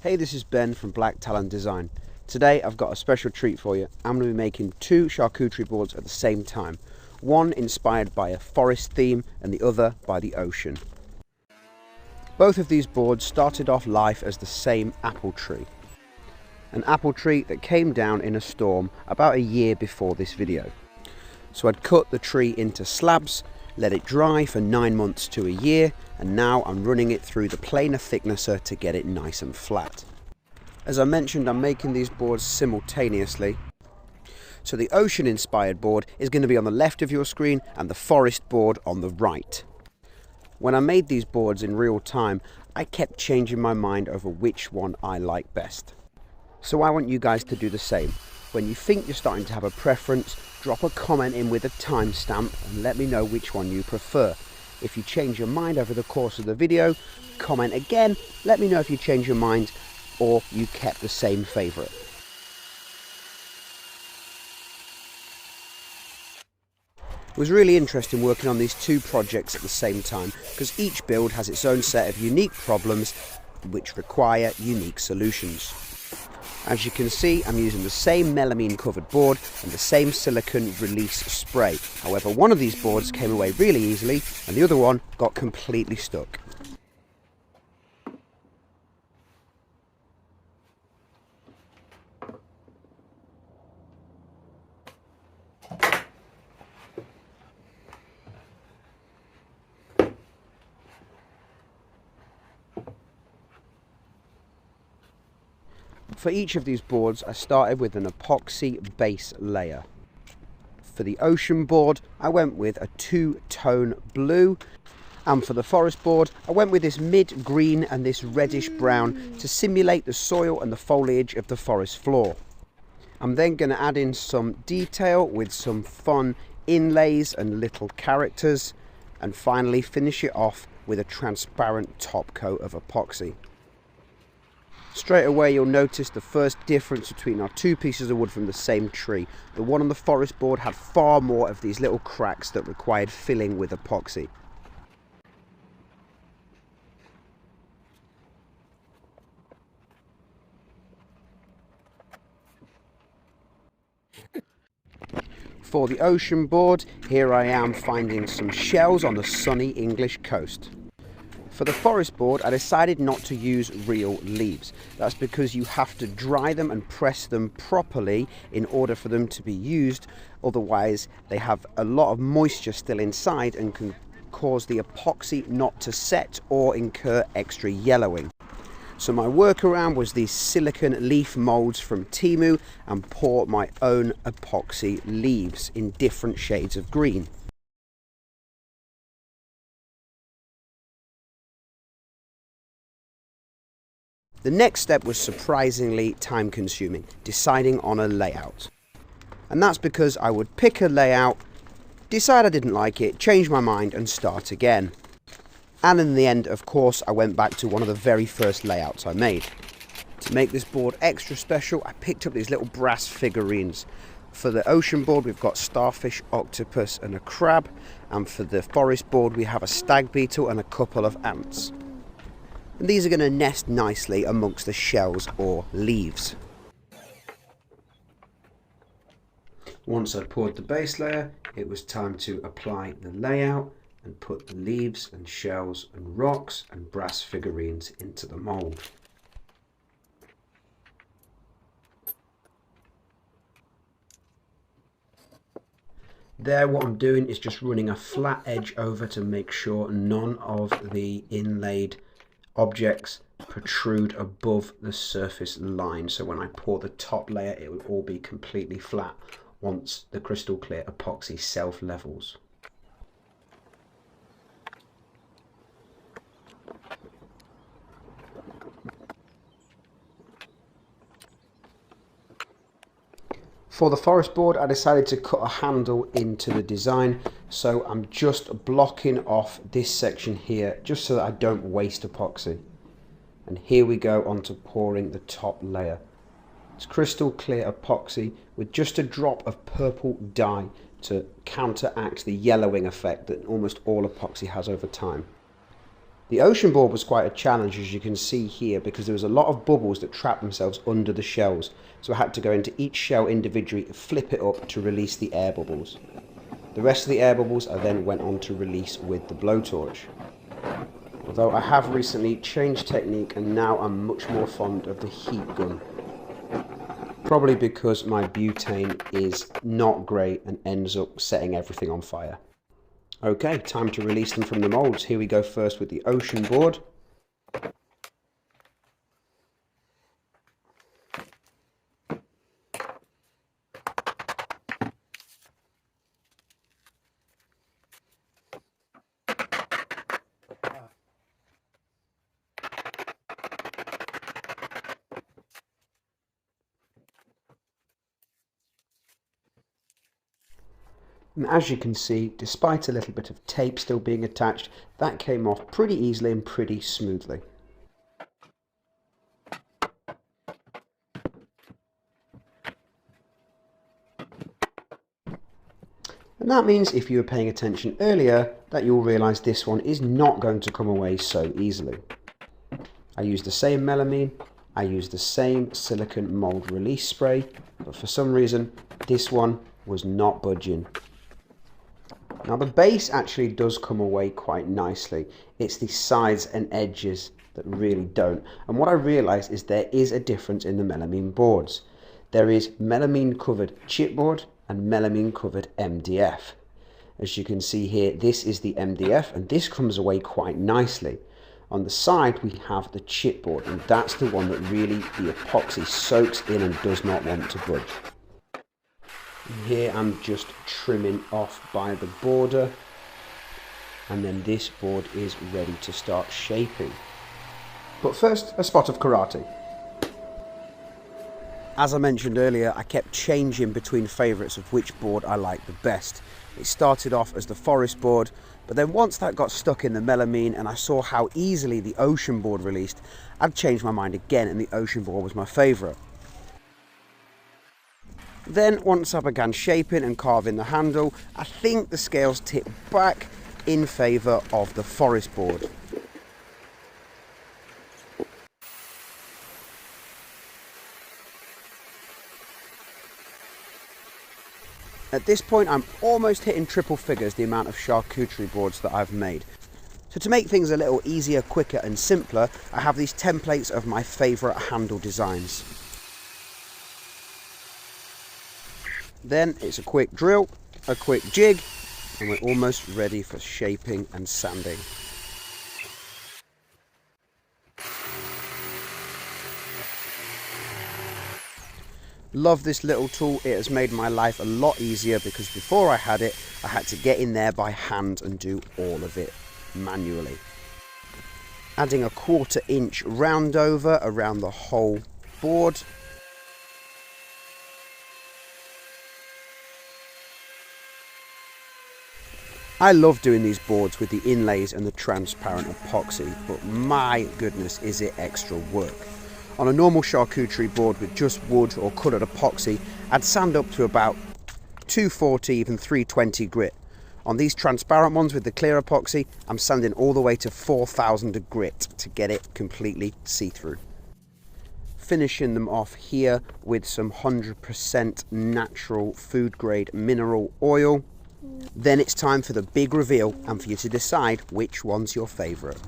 Hey, this is Ben from Black Talon Design. Today I've got a special treat for you. I'm going to be making two charcuterie boards at the same time. One inspired by a forest theme and the other by the ocean. Both of these boards started off life as the same apple tree. An apple tree that came down in a storm about a year before this video. So I'd cut the tree into slabs, let it dry for 9 months to a year, and now I'm running it through the planer thicknesser to get it nice and flat. As I mentioned, I'm making these boards simultaneously. So the ocean inspired board is going to be on the left of your screen and the forest board on the right. When I made these boards in real time, I kept changing my mind over which one I like best. So I want you guys to do the same. When you think you're starting to have a preference, drop a comment in with a timestamp and let me know which one you prefer. If you change your mind over the course of the video, comment again, let me know if you change your mind or you kept the same favourite. It was really interesting working on these two projects at the same time because each build has its own set of unique problems which require unique solutions. As you can see, I'm using the same melamine covered board and the same silicone release spray. However, one of these boards came away really easily and the other one got completely stuck. For each of these boards, I started with an epoxy base layer. For the ocean board, I went with a two-tone blue, and for the forest board, I went with this mid-green and this reddish brown to simulate the soil and the foliage of the forest floor. I'm then going to add in some detail with some fun inlays and little characters, and finally finish it off with a transparent top coat of epoxy. Straight away you'll notice the first difference between our two pieces of wood from the same tree. The one on the forest board had far more of these little cracks that required filling with epoxy. For the ocean board, here I am finding some shells on the sunny English coast. For the forest board, I decided not to use real leaves. That's because you have to dry them and press them properly in order for them to be used. Otherwise, they have a lot of moisture still inside and can cause the epoxy not to set or incur extra yellowing. So my workaround was these silicone leaf molds from Temu and pour my own epoxy leaves in different shades of green. The next step was surprisingly time consuming, deciding on a layout. And that's because I would pick a layout, decide I didn't like it, change my mind and start again. And in the end, of course, I went back to one of the very first layouts I made. To make this board extra special, I picked up these little brass figurines. For the ocean board, we've got starfish, octopus and a crab. And for the forest board, we have a stag beetle and a couple of ants. And these are going to nest nicely amongst the shells or leaves. Once I'd poured the base layer, it was time to apply the layout and put the leaves and shells and rocks and brass figurines into the mould. There, what I'm doing is just running a flat edge over to make sure none of the inlaid objects protrude above the surface line, so when I pour the top layer it will all be completely flat once the crystal clear epoxy self levels. For the forest board, I decided to cut a handle into the design, so I'm just blocking off this section here just so that I don't waste epoxy. And here we go on to pouring the top layer. It's crystal clear epoxy with just a drop of purple dye to counteract the yellowing effect that almost all epoxy has over time. The ocean board was quite a challenge, as you can see here, because there was a lot of bubbles that trapped themselves under the shells. So I had to go into each shell individually, flip it up to release the air bubbles. The rest of the air bubbles I then went on to release with the blowtorch. Although I have recently changed technique and now I'm much more fond of the heat gun. Probably because my butane is not great and ends up setting everything on fire. Okay, time to release them from the molds. Here we go first with the ocean board. And as you can see, despite a little bit of tape still being attached, that came off pretty easily and pretty smoothly. And that means if you were paying attention earlier, that you'll realise this one is not going to come away so easily. I used the same melamine, I used the same silicone mould release spray, but for some reason, this one was not budging. Now the base actually does come away quite nicely. It's the sides and edges that really don't. And what I realised is there is a difference in the melamine boards. There is melamine covered chipboard and melamine covered MDF. As you can see here, this is the MDF and this comes away quite nicely. On the side we have the chipboard, and that's the one that really the epoxy soaks in and does not want to budge. Here I'm just trimming off by the border, and then this board is ready to start shaping. But first, a spot of karate. As I mentioned earlier, I kept changing between favourites of which board I liked the best. It started off as the forest board, but then once that got stuck in the melamine and I saw how easily the ocean board released, I'd changed my mind again and the ocean board was my favourite. Then once I began shaping and carving the handle, I think the scales tipped back in favour of the forest board. At this point I'm almost hitting triple figures the amount of charcuterie boards that I've made. So to make things a little easier, quicker and simpler, I have these templates of my favourite handle designs. Then it's a quick drill, a quick jig, and we're almost ready for shaping and sanding. Love this little tool. It has made my life a lot easier because before I had it, I had to get in there by hand and do all of it manually. Adding a 1/4 inch round over around the whole board. I love doing these boards with the inlays and the transparent epoxy, but my goodness is it extra work. On a normal charcuterie board with just wood or coloured epoxy, I'd sand up to about 240, even 320 grit. On these transparent ones with the clear epoxy, I'm sanding all the way to 4000 grit to get it completely see-through. Finishing them off here with some 100% natural food grade mineral oil. Then it's time for the big reveal and for you to decide which one's your favourite.